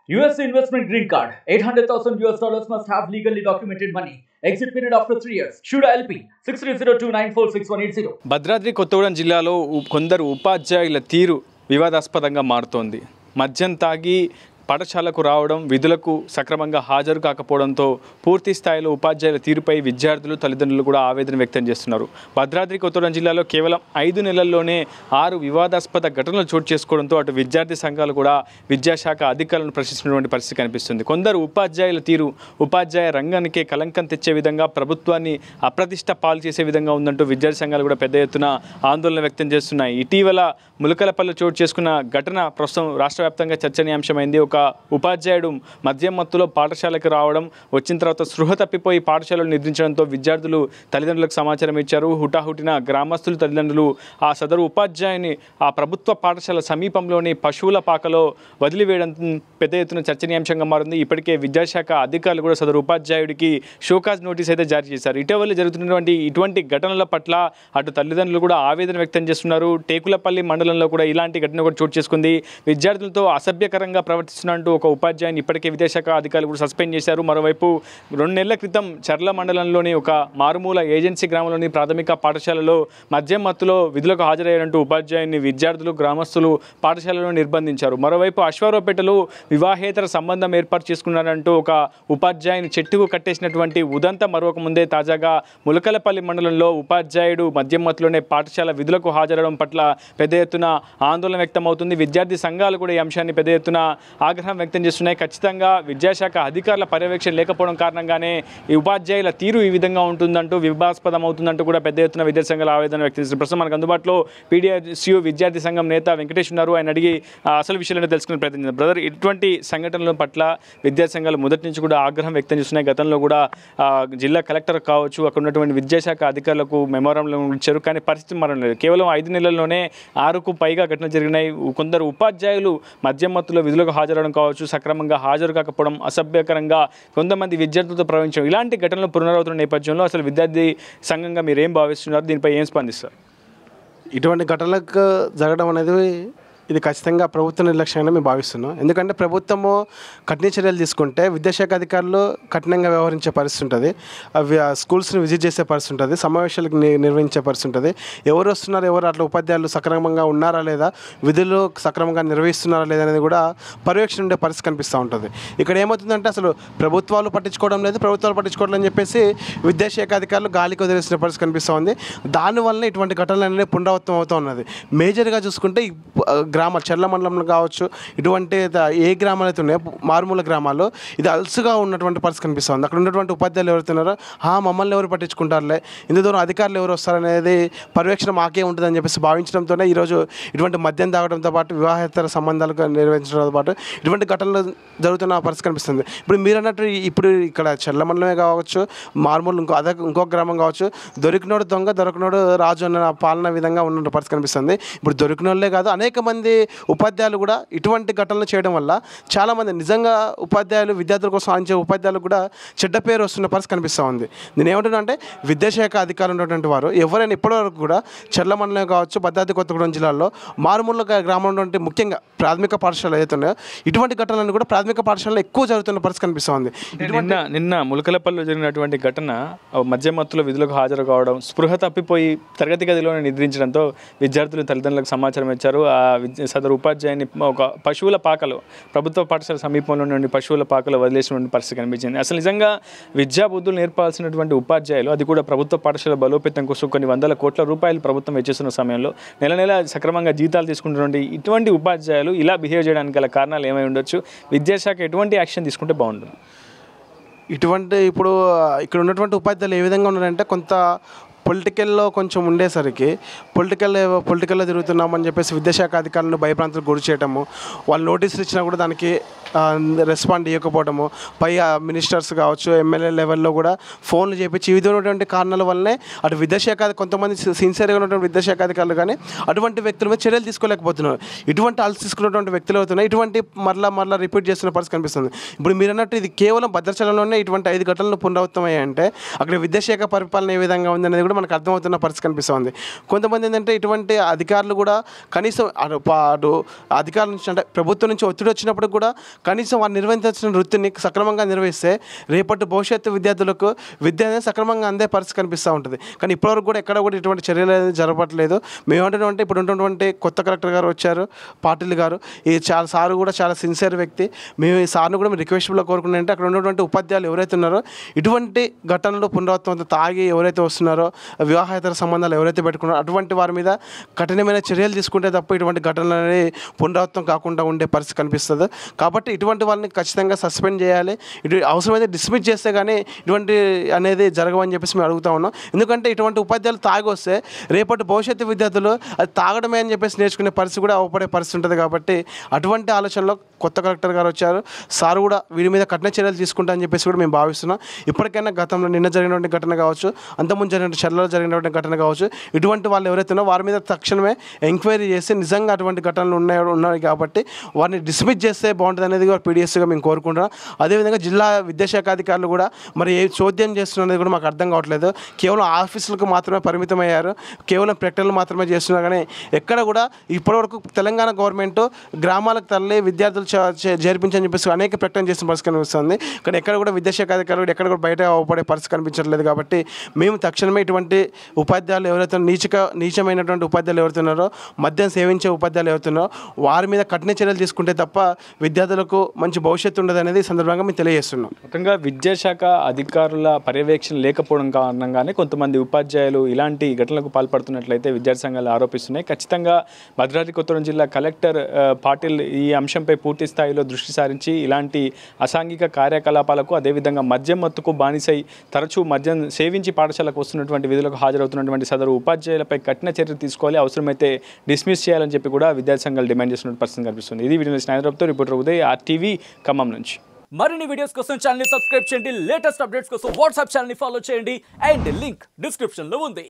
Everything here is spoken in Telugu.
US investment green card. $800,000 must have legally documented money. Exit period after 3 years. Shuda LP 6302946180. Bhadradri Kothagudem జిల్లాలో కొందరు ఉపాధ్యాయుల తీరు వివాదాస్పదంగా మారుతోంది. మద్యం తాగి పాఠశాలకు రావడం, విధులకు సక్రమంగా హాజరు కాకపోవడంతో పూర్తి స్థాయిలో ఉపాధ్యాయుల తీరుపై విద్యార్థులు, తల్లిదండ్రులు కూడా ఆవేదన వ్యక్తం చేస్తున్నారు. భద్రాద్రి కొత్తగూడెం జిల్లాలో కేవలం 5 నెలల్లోనే 6 వివాదాస్పద ఘటనలు చోటు చేసుకోవడంతో అటు విద్యార్థి సంఘాలు కూడా విద్యాశాఖ అధికారులను ప్రశ్నిస్తున్నటువంటి పరిస్థితి కనిపిస్తుంది. కొందరు ఉపాధ్యాయుల తీరు ఉపాధ్యాయ రంగానికే కలంకం తెచ్చే విధంగా, ప్రభుత్వాన్ని అప్రతిష్ట పాలు చేసే విధంగా ఉందంటూ విద్యార్థి సంఘాలు కూడా పెద్ద ఎత్తున ఆందోళన వ్యక్తం చేస్తున్నాయి. ఇటీవల ములకలపల్లి చోటు చేసుకున్న ఘటన ప్రస్తుతం రాష్ట్ర వ్యాప్తంగా చర్చనీయాంశమైంది. ఒక ఉపాధ్యాయుడు మద్యం మత్తులో పాఠశాలకు రావడం, వచ్చిన తర్వాత స్పృహ తప్పిపోయి పాఠశాలను నిద్రించడంతో విద్యార్థులు తల్లిదండ్రులకు సమాచారం ఇచ్చారు. హుటాహుటిన గ్రామస్తులు, తల్లిదండ్రులు ఆ సదరు ఉపాధ్యాయుని ఆ ప్రభుత్వ పాఠశాల సమీపంలోని పశువుల పాకలో వదిలివేయడం పెద్ద ఎత్తున చర్చనీయాంశంగా మారింది. ఇప్పటికే విద్యాశాఖ అధికారులు కూడా సదరు ఉపాధ్యాయుడికి షోకాజ్ నోటీస్ అయితే జారీ చేశారు. ఇటీవల జరుగుతున్నటువంటి ఇటువంటి ఘటనల పట్ల అటు తల్లిదండ్రులు కూడా ఆవేదన వ్యక్తం చేస్తున్నారు. టేకులపల్లి మండలంలో కూడా ఇలాంటి ఘటన కూడా చోటు చేసుకుంది. విద్యార్థులతో అసభ్యకరంగా ప్రవర్తిస్తున్నట్టు ఒక ఉపాధ్యాయుని ఇప్పటికే విద్యాశాఖ అధికారులు కూడా సస్పెండ్ చేశారు. మరోవైపు 2 నెలల క్రితం చర్ల మండలంలోని ఒక మారుమూల ఏజెన్సీ గ్రామంలోని ప్రాథమిక పాఠశాలలో మద్యం మత్తులో విధులకు హాజరయ్యారంటూ ఉపాధ్యాయుని విద్యార్థులు, గ్రామస్తులు పాఠశాలలో నిర్బంధించారు. మరోవైపు అశ్వారావుపేటలో వివాహేతర సంబంధం ఏర్పాటు చేసుకున్నారంటూ ఒక ఉపాధ్యాయుని చెట్టుకు కట్టేసినటువంటి ఉదంతం మరొక ముందే తాజాగా ములకలపల్లి మండలంలో ఉపాధ్యాయుడు మద్యం మత్తులోనే పాఠశాల విధులకు హాజరవడం పట్ల పెద్ద ఎత్తున ఆందోళన వ్యక్తమవుతుంది. విద్యార్థి సంఘాలు కూడా ఈ అంశాన్ని పెద్ద ఎత్తున ఆగ్రహం వ్యక్తం చేస్తున్నాయి. ఖచ్చితంగా విద్యాశాఖ అధికారుల పర్యవేక్షణ లేకపోవడం కారణంగానే ఈ ఉపాధ్యాయుల తీరు ఈ విధంగా ఉంటుందంటూ, వివాదాస్పదం అవుతుందంటూ కూడా పెద్ద ఎత్తున విద్యార్థి సంఘాలు ఆవేదన వ్యక్తం చేస్తున్నారు. ప్రస్తుతం మనకు అందుబాటులో పీడిఎస్యు విద్యార్థి సంఘం నేత వెంకటేష్ ఉన్నారు. ఆయన అడిగి అసలు విషయాలను తెలుసుకునే ప్రయత్నించారు. బ్రదర్, ఇటువంటి సంఘటనల పట్ల విద్యార్థి సంఘాలు మొదటి నుంచి కూడా ఆగ్రహం వ్యక్తం చేస్తున్నాయి. గతంలో కూడా జిల్లా కలెక్టర్ కావచ్చు, అక్కడ ఉన్నటువంటి విద్యాశాఖ అధికారులకు మెమోరాండం ఇచ్చారు. కానీ పరిస్థితి మారలేదు. కేవలం 5 నెలల్లోనే 6కు పైగా ఘటనలు జరిగినాయి. కొందరు ఉపాధ్యాయులు మద్యం మత్తులో విధులకు హాజరవడం కావచ్చు, సక్రమంగా హాజరు కాకపోవడం, అసభ్యకరంగా కొంతమంది విద్యార్థులతో ప్రవహించడం, ఇలాంటి ఘటనలు పునరావృతున్న నేపథ్యంలో అసలు విద్యార్థి సంఘంగా మీరు ఏం భావిస్తున్నారు? దీనిపై ఏం స్పందిస్తారు? ఇటువంటి ఘటనలకు జరగడం అనేది ఇది ఖచ్చితంగా ప్రభుత్వ నిర్లక్ష్యంగా మేము భావిస్తున్నాం. ఎందుకంటే ప్రభుత్వము కఠిన చర్యలు తీసుకుంటే విద్యాశాఖ అధికారులు కఠినంగా వ్యవహరించే పరిస్థితి ఉంటుంది. స్కూల్స్ని విజిట్ చేసే పరిస్థితి ఉంటుంది. సమావేశాలకు నిర్వహించే పరిస్థితి ఉంటుంది. ఎవరు వస్తున్నారు, ఎవరు అట్లా ఉపాధ్యాయులు సక్రమంగా ఉన్నారా లేదా, విధులు సక్రమంగా నిర్వహిస్తున్నారా లేదా అనేది కూడా పర్యవేక్షణ ఉండే పరిస్థితి కనిపిస్తూ ఉంటుంది. ఇక్కడ ఏమవుతుందంటే అసలు ప్రభుత్వాలు పట్టించుకోవడం లేదు, ప్రభుత్వాలు పట్టించుకోవడం అని చెప్పేసి విద్యాశాఖ అధికారులు గాలికి వదిలేసిన పరిస్థితి కనిపిస్తూ ఉంది. దానివల్ల ఇటువంటి ఘటనలు అనేది పునరావృతం అవుతూ ఉన్నది. మేజర్గా చూసుకుంటే చర్ల మండలంలో కావచ్చు, ఇటువంటి ఏ గ్రామాలు అయితే ఉన్నాయో మారుమూల గ్రామాల్లో ఇది అలసుగా ఉన్నటువంటి పరిస్థితి కనిపిస్తుంది. అక్కడ ఉన్నటువంటి ఉపాధ్యాయులు ఎవరుతున్నారో మమ్మల్ని ఎవరు పట్టించుకుంటారులే, ఇంత దూరం అధికారులు ఎవరు వస్తారనేది పర్యవేక్షణ మాకే ఉంటుందని చెప్పేసి భావించడంతోనే ఈరోజు ఇటువంటి మద్యం తాగడంతో పాటు వివాహేతర సంబంధాలు నిర్వహించడంతో పాటు ఇటువంటి ఘటనలు జరుగుతున్న పరిస్థితి కనిపిస్తుంది. ఇప్పుడు మీరు అన్నట్టు ఇప్పుడు ఇక్కడ చర్ల మండలమే కావచ్చు, మారుమూల ఇంకొక గ్రామం కావచ్చు, దొరికినోడు దొంగ దొరికినోడు రాజు అన్న పాలన విధంగా ఉన్న పరిస్థితి కనిపిస్తుంది. ఇప్పుడు దొరికినోళ్ళే కాదు, అనేక మంది ఉపాధ్యాయులు కూడా ఇటువంటి ఘటనలు చేయడం వల్ల చాలామంది నిజంగా ఉపాధ్యాయులు విద్యార్థుల కోసం ఆంచే ఉపాధ్యాయులు కూడా చెడ్డ పేరు వస్తున్న పరిస్థితి కనిపిస్తూ ఉంది. నేను ఏమంటున్నా అంటే విద్యాశాఖ అధికారులు ఉన్నటువంటి వారు ఎవరైనా ఇప్పటివరకు కూడా చర్ల మండలం కావచ్చు, భద్రాద్రి కొత్తగూడెం జిల్లాలో మారుమూల గ్రామంలో ఉంటే ముఖ్యంగా ప్రాథమిక పాఠశాలలు ఏదైతే ఉన్నాయో ఇటువంటి ఘటనలు కూడా ప్రాథమిక పాఠశాలలో ఎక్కువ జరుగుతున్న పరిస్థితి కనిపిస్తూ ఉంది. నిన్న ములకలపల్లిలో జరిగినటువంటి ఘటన మద్యం మత్తులో విధులకు హాజరు కావడం, స్పృహ తప్పిపోయి తరగతి గదిలోనే నిద్రించడంతో విద్యార్థులు తల్లిదండ్రులకు సమాచారం ఇచ్చారు. సదరు ఉపాధ్యాయుని ఒక పశువుల పాకలో, ప్రభుత్వ పాఠశాల సమీపంలో నుండి పశువుల పాకలో వదిలేసినటువంటి పరిస్థితి కనిపించింది. అసలు నిజంగా విద్యా బుద్ధులు నేర్పాల్సినటువంటి ఉపాధ్యాయులు, అది కూడా ప్రభుత్వ పాఠశాల బలోపేతం కోసం కొన్ని వందల కోట్ల రూపాయలు ప్రభుత్వం వెచ్చిస్తున్న సమయంలో నెల సక్రమంగా జీతాలు తీసుకుంటున్నటువంటి ఇటువంటి ఉపాధ్యాయులు ఇలా బిహేవ్ చేయడానికి గల కారణాలు ఏమై ఉండొచ్చు? విద్యాశాఖ ఎటువంటి యాక్షన్ తీసుకుంటే బాగుంటుంది? ఇటువంటి ఇప్పుడు ఇక్కడ ఉన్నటువంటి ఉపాధ్యాయులు ఏ విధంగా ఉన్నారంటే కొంత పొలిటికల్లో కొంచెం ఉండేసరికి పొలిటికల్లో తిరుగుతున్నామని చెప్పేసి విద్యాశాఖ అధికారులను భయప్రాంతాలకు గురి చేయటము, వాళ్ళు నోటీసులు ఇచ్చినా కూడా దానికి రెస్పాండ్ ఇవ్వకపోవడము, పై మినిస్టర్స్ కావచ్చు, ఎమ్మెల్యే లెవెల్లో కూడా ఫోన్లు చేపించి ఈ విధమైనటువంటి కారణాల వల్లనే అటు విద్యాశాఖ కొంతమంది సిన్సియర్గా ఉన్నటువంటి విద్యాశాఖ అధికారులు కానీ అటువంటి వ్యక్తుల మీద చర్యలు తీసుకోలేకపోతున్నారు. ఇటువంటి అలసి తీసుకున్నటువంటి వ్యక్తులు అవుతున్నాయి. ఇటువంటి మరలా రిపీట్ చేస్తున్న పరిస్థితి కనిపిస్తుంది. ఇప్పుడు మీరు అన్నట్టు ఇది కేవలం భద్రాచలంలోనే ఇటువంటి 5 ఘటనలు పునరావృతమయ్యాయంటే అక్కడ విద్యాశాఖ పరిపాలన ఏ విధంగా ఉందనేది కూడా కూడా మనకు అర్థమవుతున్న పరిస్థితి కనిపిస్తుంది. కొంతమంది ఏంటంటే ఇటువంటి అధికారులు కూడా కనీసం అటు అధికారుల నుంచి అంటే ప్రభుత్వం నుంచి ఒత్తిడి వచ్చినప్పుడు కూడా కనీసం వారు నిర్వహించాల్సిన వృత్తిని సక్రమంగా నిర్వహిస్తే రేపటి భవిష్యత్తు విద్యార్థులకు విద్య అనేది సక్రమంగా అందే పరిస్థితి కనిపిస్తూ ఉంటుంది. కానీ ఇప్పటివరకు కూడా ఎక్కడ కూడా ఇటువంటి చర్యలు అనేది జరగట్లేదు. మేమేమంటే ఇప్పుడు ఉన్నటువంటి కొత్త కలెక్టర్ గారు వచ్చారు, పాటిల్ గారు, ఈ చాలా సారు కూడా చాలా సిన్సియర్ వ్యక్తి. మేము ఈ సార్ను కూడా రిక్వెస్ట్గా కోరుకున్నారంటే అక్కడ ఉన్నటువంటి ఉపాధ్యాయులు ఎవరైతే ఉన్నారో ఇటువంటి ఘటనలు పునరావృతం తాగి ఎవరైతే వస్తున్నారో వివాహేతర సంబంధాలు ఎవరైతే పెట్టుకున్నారో అటువంటి వారి మీద కఠినమైన చర్యలు తీసుకుంటే తప్ప ఇటువంటి ఘటనలు అనేది పునరావృతం కాకుండా ఉండే పరిస్థితి కనిపిస్తుంది. కాబట్టి ఇటువంటి వాళ్ళని ఖచ్చితంగా సస్పెండ్ చేయాలి. ఇటు అవసరమైతే డిస్మిస్ చేస్తే కానీ ఇటువంటి అనేది జరగవని చెప్పేసి మేము అడుగుతా ఉన్నాం. ఎందుకంటే ఇటువంటి ఉపాధ్యాయులు తాగి వస్తే రేపటి భవిష్యత్తు విద్యార్థులు అది తాగడమే అని చెప్పేసి నేర్చుకునే పరిస్థితి కూడా అవపడే పరిస్థితి ఉంటుంది. కాబట్టి అటువంటి ఆలోచనలో కొత్త కలెక్టర్ గారు వచ్చారు. సార్ కూడా వీరి మీద కఠిన చర్యలు తీసుకుంటా అని చెప్పేసి కూడా మేము భావిస్తున్నాం. ఇప్పటికైనా గతంలో నిన్న జరిగినటువంటి ఘటన కావచ్చు, అంతకుముందు జరిగిన చర్యలో జరిగినటువంటి ఘటన కావచ్చు, ఇటువంటి వాళ్ళు ఎవరైతే ఉన్నారో వారి మీద తక్షణమే ఎంక్వైరీ చేసి నిజంగా అటువంటి ఘటనలు ఉన్నాయి కాబట్టి వారిని డిస్మిస్ చేస్తే బాగుంటుంది అనేది కూడా పీడిఎస్గా మేము కోరుకుంటున్నాం. అదేవిధంగా జిల్లా విద్యాశాఖ అధికారులు కూడా మరి ఏ చోద్యం చేస్తున్నది కూడా మాకు అర్థం కావట్లేదు. కేవలం ఆఫీసులకు మాత్రమే పరిమితమయ్యారు, కేవలం ప్రకటనలు మాత్రమే చేస్తున్నారు. కానీ ఎక్కడ కూడా ఇప్పటివరకు తెలంగాణ గవర్నమెంట్ గ్రామాలకు తరలి విద్యార్థులు చేర్పించని చెప్పేసి అనేక ప్రకటన చేసిన పరిస్థితి కనిపిస్తుంది. కానీ ఎక్కడ కూడా విద్యాశాఖ అధికారులు ఎక్కడ కూడా బయట అవపడే పరిస్థితి కనిపించట్లేదు. కాబట్టి మేము తక్షణమే ఇటువంటి ఉపాధ్యాయులు ఎవరైతే నీచమైనటువంటి ఉపాధ్యాయులు ఎవరుతున్నారో, మద్యం సేవించే ఉపాధ్యాయులు ఎవరుతున్నారో వారి మీద కఠిన చర్యలు తీసుకుంటే తప్ప విద్యార్థులకు మంచి భవిష్యత్తు ఉండదు అనేది సందర్భంగా మేము తెలియజేస్తున్నాం. మొత్తంగా విద్యాశాఖ అధికారుల పర్యవేక్షణ లేకపోవడం కారణంగానే కొంతమంది ఉపాధ్యాయులు ఇలాంటి ఘటనలకు పాల్పడుతున్నట్లయితే విద్యార్థి సంఘాలు ఆరోపిస్తున్నాయి. ఖచ్చితంగా భద్రాద్రి కొత్తగూడెం జిల్లా కలెక్టర్ పాటిల్ ఈ అంశంపై పూర్తి స్థాయిలో దృష్టి సారించి ఇలాంటి అసాంఘిక కార్యకలాపాలకు అదేవిధంగా మద్యం మత్తుకు బానిసై తరచూ మద్యం సేవించి పాఠశాలకు వస్తున్నటువంటి విధులకు హాజరవుతున్నటువంటి సదరు ఉపాధ్యాయులపై కఠిన చర్యలు తీసుకోవాలి, అవసరమైతే డిస్మిస్ చేయాలని చెప్పి కూడా విద్యార్థి సంఘాలు డిమాండ్ చేస్తున్న పరిస్థితి కనిపిస్తుంది. ఇది వీడియో స్నేహితులతో రిపోర్టర్ ఉదయ్, RTV ఖమ్మం నుంచి. మరిన్ని వీడియోస్ కోసం ఛానల్ ని సబ్స్క్రైబ్ చేయండి, లేటెస్ట్ అప్డేట్స్ కోసం వాట్సాప్ ఛానల్ ని ఫాలో చేయండి అండ్ లింక్ డిస్క్రిప్షన్ లో ఉంది.